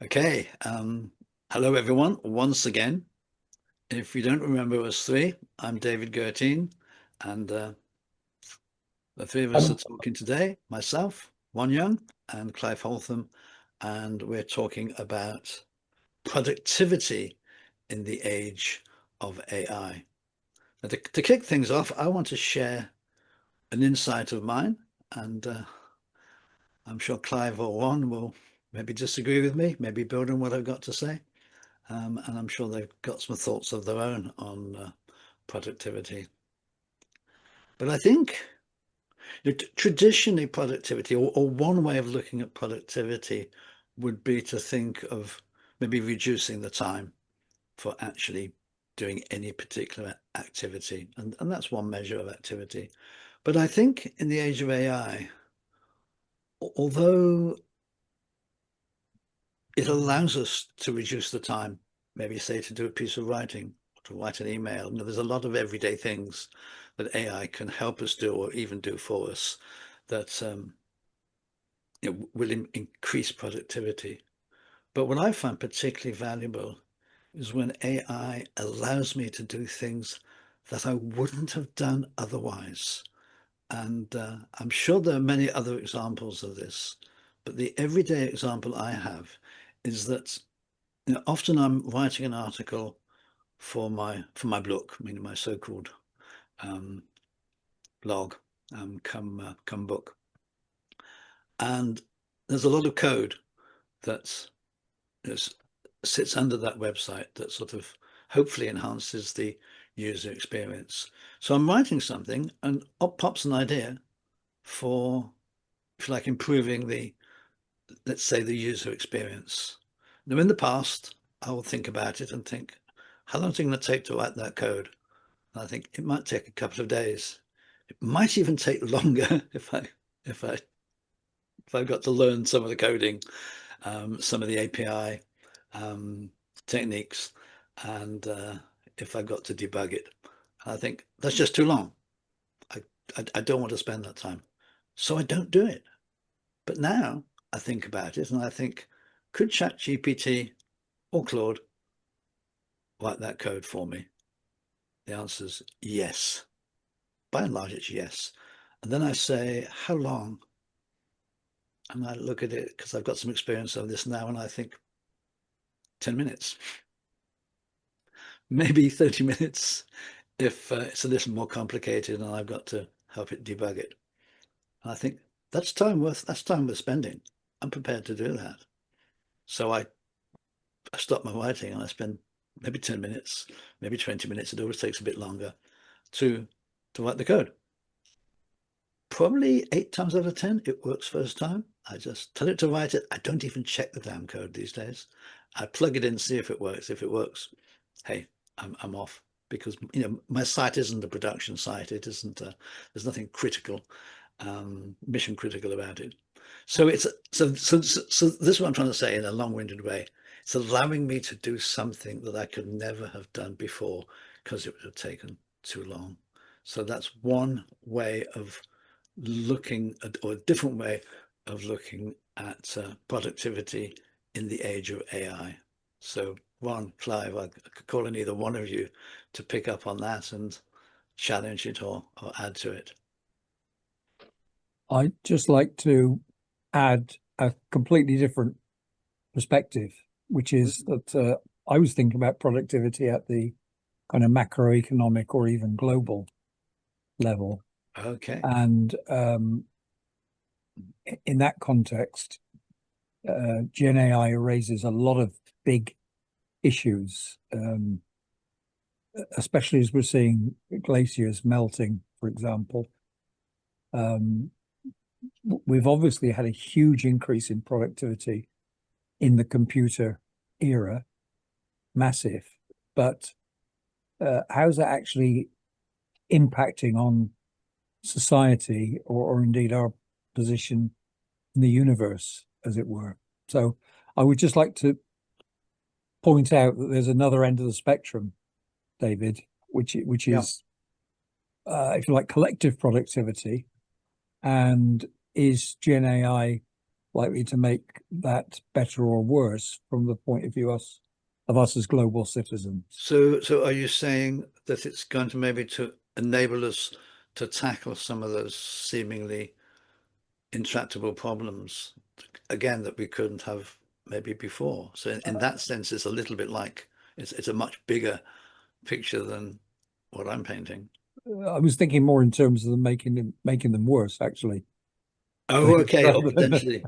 Okay, hello everyone, once again. If you don't remember us three, I'm David Gurteen, and the three of us are Um, talking today, myself, One Young, and Clive Holtham, and we're talking about productivity in the age of AI. Now, to kick things off, I want to share an insight of mine, and I'm sure Clive or One will maybe disagree with me, maybe build on what I've got to say. And I'm sure they've got some thoughts of their own on productivity. But I think traditionally productivity, or one way of looking at productivity, would be to think of maybe reducing the time for actually doing any particular activity. And that's one measure of activity. But I think in the age of AI, although it allows us to reduce the time, maybe say to do a piece of writing, to write an email. You know, there's a lot of everyday things that AI can help us do or even do for us that will increase productivity. But what I find particularly valuable is when AI allows me to do things that I wouldn't have done otherwise. And I'm sure there are many other examples of this, but the everyday example I have is that often I'm writing an article for my book, meaning my so-called um, blog, come book, and there's a lot of code that is, sits under that website that sort of hopefully enhances the user experience. So I'm writing something, and up pops an idea for, if you like, improving the, let's say, the user experience. Now, in the past, I will think about it and think, how long is it going to take to write that code? And I think it might take a couple of days. It might even take longer if I if I got to learn some of the coding, some of the API techniques, and if I got to debug it. And I think that's just too long. I, I don't want to spend that time, so I don't do it. But now I think about it, and I think, could ChatGPT or Claude write that code for me? The answer is yes. By and large, it's yes. And then I say, how long? And I look at it because I've got some experience of this now, and I think 10 minutes, maybe 30 minutes if it's a little more complicated and I've got to help it debug it. And I think that's time worth spending. I'm prepared to do that. So I stop my writing and I spend maybe 10 minutes, maybe 20 minutes. It always takes a bit longer to write the code. Probably 8 times out of 10, it works first time. I just tell it to write it. I don't even check the damn code these days. I plug it in, see if it works. If it works, hey, I'm off, because my site isn't a production site. It isn't. There's nothing critical, mission critical about it. So it's so this is what I'm trying to say in a long-winded way. It's allowing me to do something that I could never have done before because it would have taken too long. So that's one way of looking at, or a different way of looking at productivity in the age of AI. So Ron, Clive, I could call on either one of you to pick up on that and challenge it or add to it. I'd just like to add a completely different perspective, which is that I was thinking about productivity at the kind of macroeconomic or even global level. Okay. And in that context, Gen AI raises a lot of big issues, especially as we're seeing glaciers melting, for example. Um, we've obviously had a huge increase in productivity in the computer era, massive. But how's that actually impacting on society or indeed our position in the universe, as it were? So I would just like to point out that there's another end of the spectrum, David, which Yeah. is, if you like, collective productivity, and is Gen AI likely to make that better or worse from the point of view of us as global citizens. So are you saying that it's going to maybe to enable us to tackle some of those seemingly intractable problems again that we couldn't have maybe before? So in that sense, it's a little bit like it's a much bigger picture than what I'm painting. I was thinking more in terms of them making them worse, actually. Oh, okay. Oh, Rather than- potentially.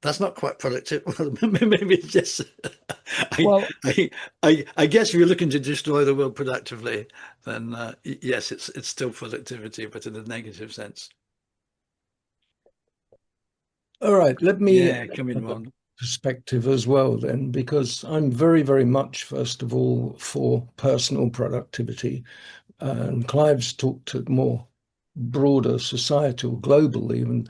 That's not quite productive. Well, maybe it's just I, well, I guess if you're looking to destroy the world productively, then yes, it's still productivity, but in a negative sense. All right, let me Yeah, come in, Ron. perspective as well then, because I'm very, very much, first of all, for personal productivity. And Clive's talked to more broader societal, global even.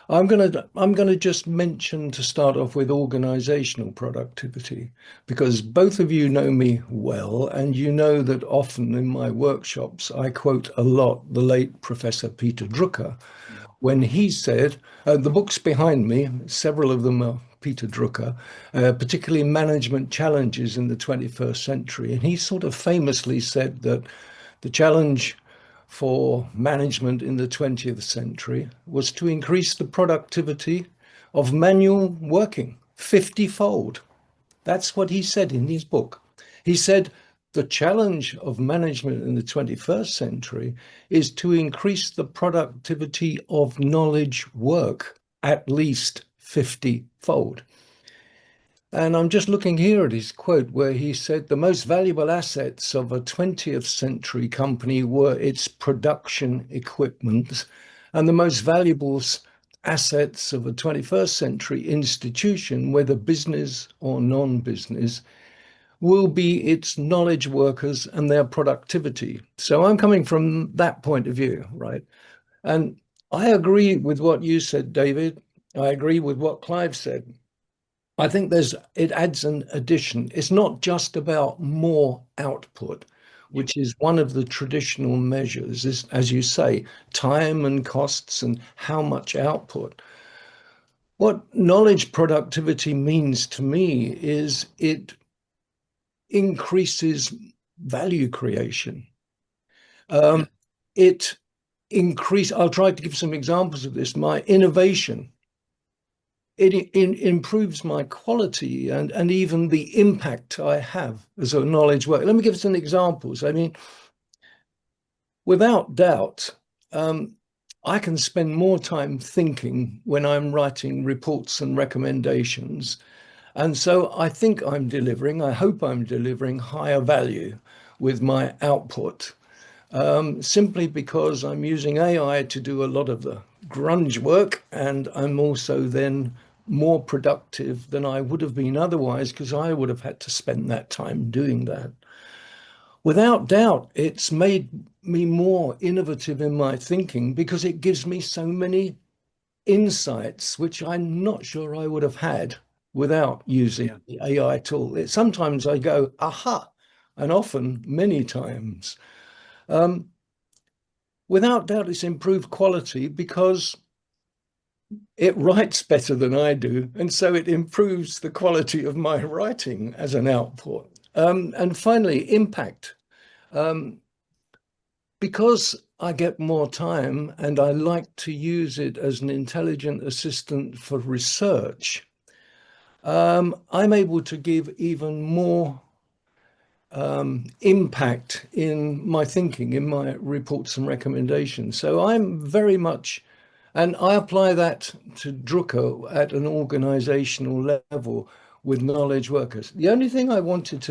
I'm gonna just mention to start off with organizational productivity, because both of you know me well, and you know that often in my workshops I quote a lot the late Professor Peter Drucker when he said, the books behind me, several of them are Peter Drucker, particularly Management Challenges in the 21st Century. And he sort of famously said that the challenge for management in the 20th century was to increase the productivity of manual working 50-fold. That's what he said in his book. He said the challenge of management in the 21st century is to increase the productivity of knowledge work at least 50-fold. And I'm just looking here at his quote where he said the most valuable assets of a 20th century company were its production equipment, and the most valuable assets of a 21st century institution, whether business or non-business, will be its knowledge workers and their productivity. So I'm coming from that point of view, right? And I agree with what you said, David. I agree with what Clive said. I think it adds an addition. It's not just about more output, which is one of the traditional measures, is, as you say, time and costs and how much output. What knowledge productivity means to me is it increases value creation. It I'll try to give some examples of this. My innovation, it improves my quality and even the impact I have as a knowledge worker. Let me give some examples. I mean, without doubt, I can spend more time thinking when I'm writing reports and recommendations. And so I think I hope I'm delivering higher value with my output, simply because I'm using AI to do a lot of the grunge work, and I'm also then more productive than I would have been otherwise, because I would have had to spend that time doing that. Without doubt, it's made me more innovative in my thinking because it gives me so many insights, which I'm not sure I would have had without using the AI tool. Sometimes I go, aha, and often many times. Without doubt, it's improved quality because it writes better than I do. And so it improves the quality of my writing as an output. And finally, impact. Because I get more time and I like to use it as an intelligent assistant for research, I'm able to give even more impact in my thinking, in my reports and recommendations. So I'm very much, and I apply that to Drucker at an organizational level with knowledge workers. The only thing I wanted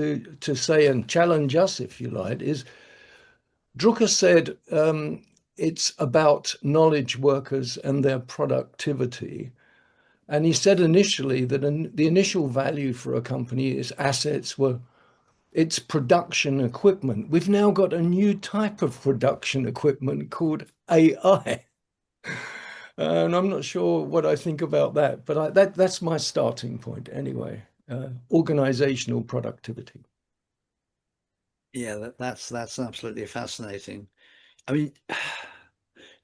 to say and challenge us, if you like, is Drucker said it's about knowledge workers and their productivity. And he said initially that the initial value for a company is assets were its production equipment. We've now got a new type of production equipment called AI. And I'm not sure what I think about that, but that's my starting point anyway. Organizational productivity. Yeah, that's absolutely fascinating. I mean,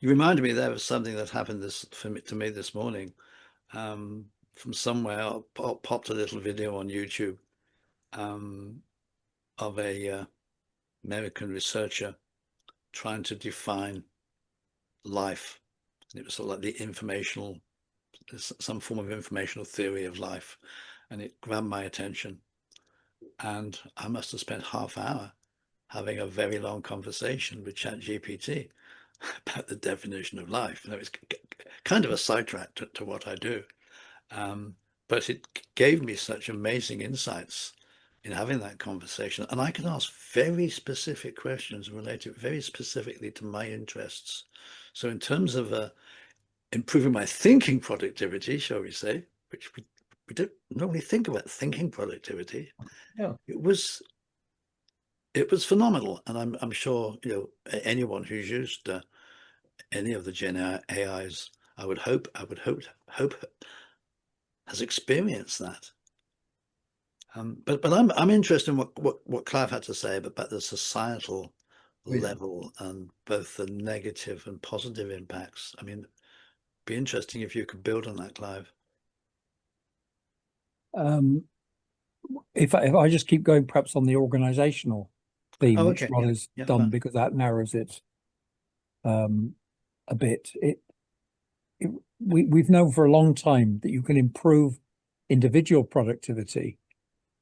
You reminded me there of something that happened to me this morning. From somewhere, I popped a little video on YouTube of a American researcher trying to define life. And it was sort of like some form of informational theory of life, and it grabbed my attention. And I must have spent half hour having a very long conversation with ChatGPT about the definition of life. And it was kind of a sidetrack to what I do. But it gave me such amazing insights in having that conversation. And I can ask very specific questions related very specifically to my interests. So in terms of improving my thinking productivity, shall we say, which we don't normally think about thinking productivity. Yeah. It was phenomenal. And I'm sure, anyone who's used any of the Gen AIs, I would hope has experienced that. But I'm interested in what Clive had to say about the societal level and both the negative and positive impacts. I mean, be interesting if you could build on that, Clive. If I just keep going, perhaps on the organizational theme, which Rod has done, fine. because that narrows it a bit. We've known for a long time that you can improve individual productivity,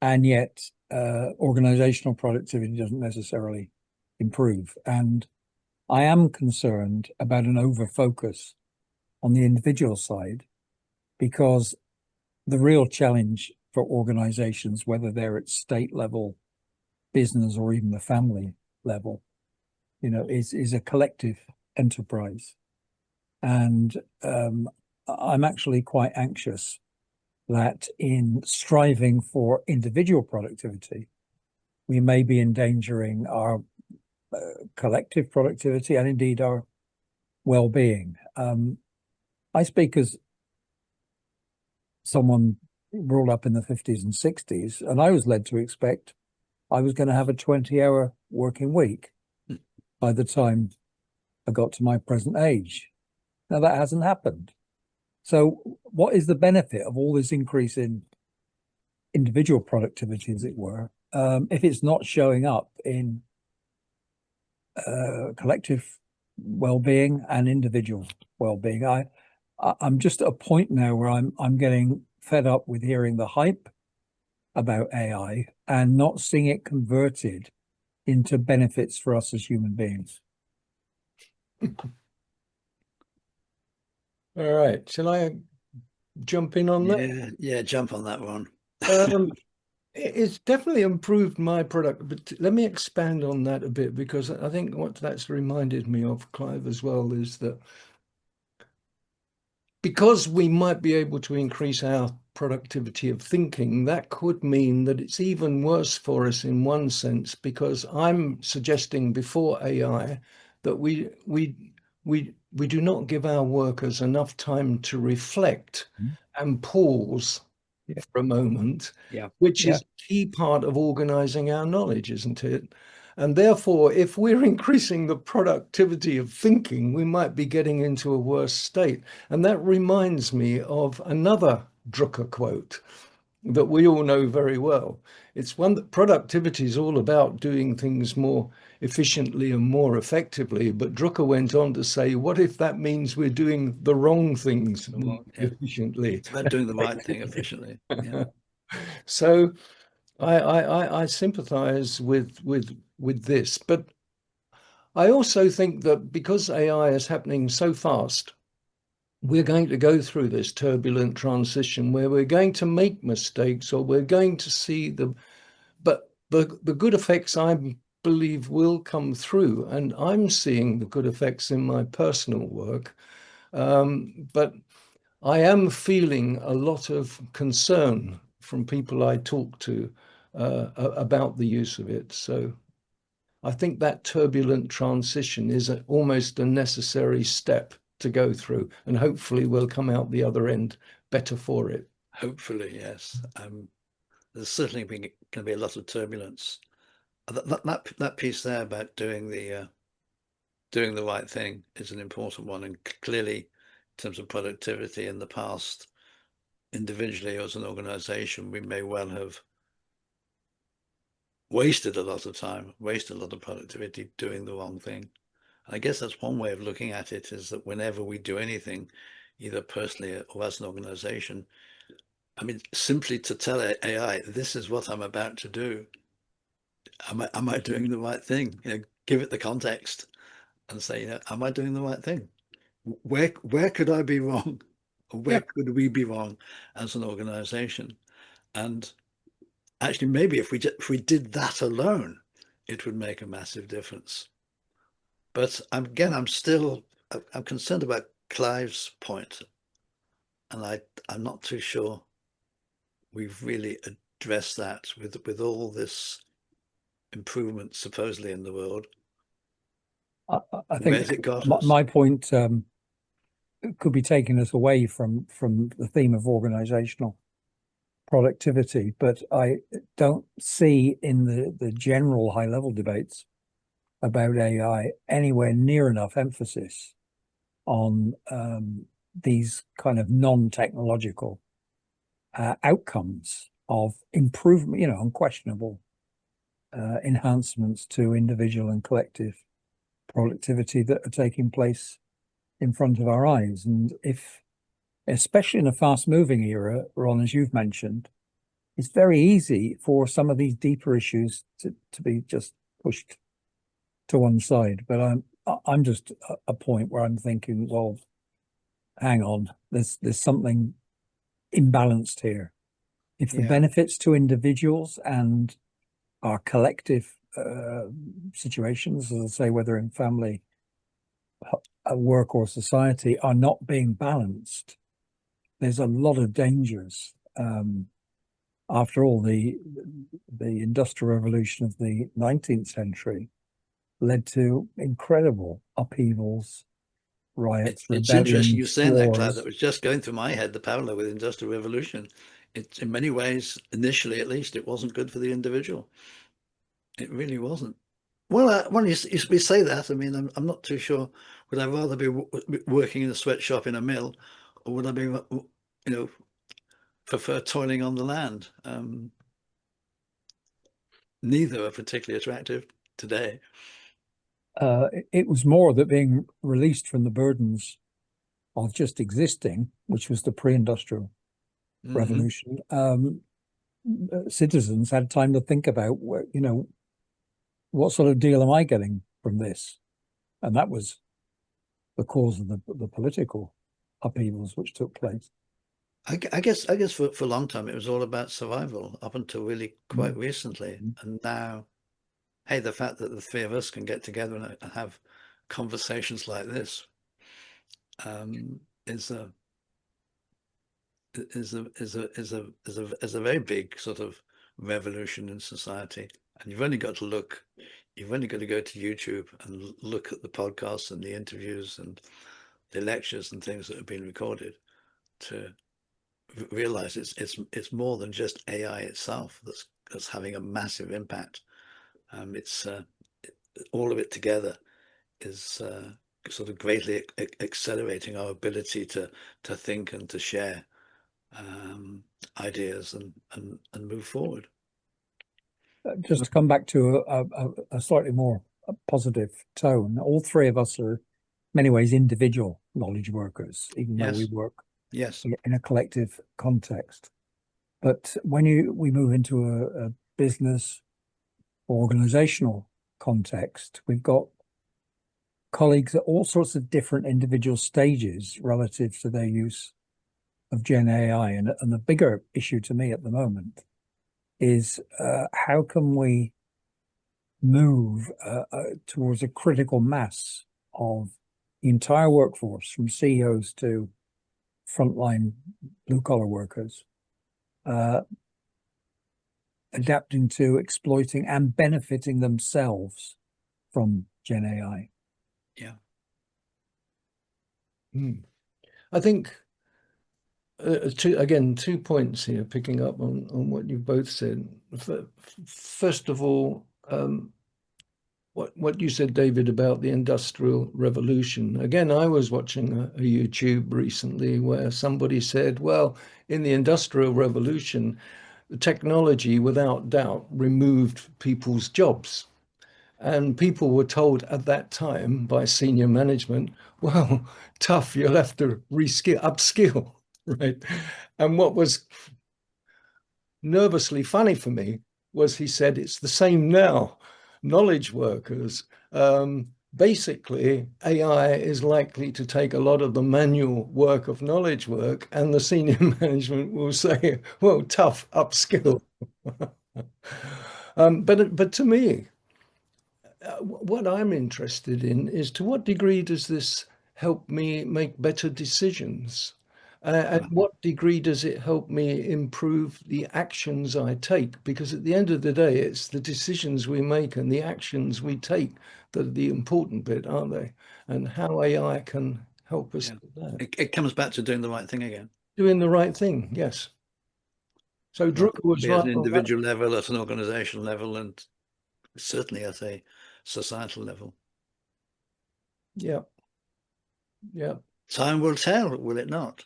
and yet organizational productivity doesn't necessarily improve. And I am concerned about an over-focus on the individual side, because the real challenge for organizations, whether they're at state level, business, or even the family level, is a collective enterprise. And I'm actually quite anxious that in striving for individual productivity, we may be endangering our collective productivity and indeed our well-being. I speak as someone brought up in the 50s and 60s, and I was led to expect I was going to have a 20-hour working week by the time I got to my present age. Now, that hasn't happened. So what is the benefit of all this increase in individual productivity, as it were, if it's not showing up in collective well-being and individual well-being? I'm just at a point now where I'm getting fed up with hearing the hype about AI and not seeing it converted into benefits for us as human beings. All right. Shall I jump in on that? Yeah, jump on that one. It's definitely improved my product, but let me expand on that a bit, because I think what that's reminded me of, Clive, as well, is that because we might be able to increase our productivity of thinking, that could mean that it's even worse for us in one sense, because I'm suggesting before AI that we do not give our workers enough time to reflect and pause for a moment, which is a key part of organizing our knowledge, isn't it? And therefore, if we're increasing the productivity of thinking, we might be getting into a worse state. And that reminds me of another Drucker quote that we all know very well. It's one that productivity is all about doing things more efficiently and more effectively. But Drucker went on to say, what if that means we're doing the wrong things efficiently? It's about doing the right thing efficiently. Yeah. So I sympathize with this, but I also think that because AI is happening so fast, we're going to go through this turbulent transition where we're going to make mistakes, or we're going to see but the good effects, I believe, will come through, and I'm seeing the good effects in my personal work. But I am feeling a lot of concern from people I talk to about the use of it. So I think that turbulent transition is almost a necessary step to go through, and hopefully we'll come out the other end better for it. Hopefully, yes. There's certainly going to be a lot of turbulence. That piece there about doing the doing the right thing is an important one. And clearly, in terms of productivity in the past, individually or as an organization, we may well have wasted a lot of time, wasted a lot of productivity doing the wrong thing. And I guess that's one way of looking at it, is that whenever we do anything, either personally or as an organization, I mean, simply to tell AI, this is what I'm about to do. Am I doing the right thing? You know, give it the context and say, you know, am I doing the right thing? Where could I be wrong? Or where could we be wrong as an organization? And actually, maybe if we did that alone, it would make a massive difference. But I'm concerned about Clive's point, and I'm not too sure we've really addressed that with all this improvement supposedly in the world. I think Where's it got us? my point could be taking us away from the theme of organizational productivity, but I don't see in the general high level debates about AI anywhere near enough emphasis on these kind of non-technological outcomes of improvement, you know, unquestionable enhancements to individual and collective productivity that are taking place in front of our eyes. And if, especially in a fast-moving era, Ron, as you've mentioned, it's very easy for some of these deeper issues to be just pushed to one side. But I'm just a point where I'm thinking, well, hang on, there's something imbalanced here. If the benefits to individuals and our collective situations, as I say, whether in family, work, or society, are not being balanced, there's a lot of dangers. After all, the Industrial Revolution of the 19th century led to incredible upheavals, riots, It's rebellions, interesting you saying that, Clive. wars. That was just going through my head, the parallel with the Industrial Revolution. It, in many ways, initially at least, it wasn't good for the individual. It really wasn't. Well, we say that. I mean, I'm not too sure. Would I rather be working in a sweatshop in a mill, or would I be, you know, prefer toiling on the land? Neither are particularly attractive today. It was more that being released from the burdens of just existing, which was the pre-industrial revolution, citizens had time to think about, you know, what sort of deal am I getting from this? And that was the cause of the political upheavals which took place. I guess for a long time it was all about survival up until really quite recently. And now, hey, the fact that the three of us can get together and have conversations like this is a very big sort of revolution in society. And you've only got to go to YouTube and look at the podcasts and the interviews and the lectures and things that have been recorded to realize it's more than just AI itself that's having a massive impact. It's all of it together is sort of greatly accelerating our ability to think and to share ideas and move forward. Just to come back to a slightly more positive tone, all three of us are in many ways individual knowledge workers, even though we work in a collective context. But when we move into a business or organizational context, we've got colleagues at all sorts of different individual stages relative to their use of Gen AI. And the bigger issue to me at the moment is how can we move towards a critical mass of the entire workforce, from CEOs to frontline blue-collar workers, adapting to, exploiting, and benefiting themselves from Gen AI. Yeah. I think, two points here, picking up on what you both said. First of all, what you said, David, about the Industrial Revolution. Again, I was watching a YouTube recently where somebody said, well, in the Industrial Revolution, the technology, without doubt, removed people's jobs. And people were told at that time by senior management, well, tough, you'll have to upskill, right? And what was nervously funny for me was he said, it's the same now. Knowledge workers, basically AI is likely to take a lot of the manual work of knowledge work, and the senior management will say, well, tough, upskill. But to me, what I'm interested in is, to what degree does this help me make better decisions? At what degree does it help me improve the actions I take? Because at the end of the day, it's the decisions we make and the actions we take that are the important bit, aren't they? And how AI can help us do that. It comes back to doing the right thing again. Doing the right thing, yes. So Drucker was Be right at an on that. individual level, at an organizational level, and certainly at a societal level. Yeah. Yeah. Time will tell, will it not?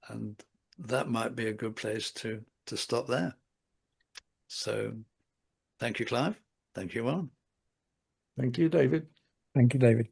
And that might be a good place to stop there. So thank you, Clive. Thank you, Ron. Thank you, David. Thank you, David.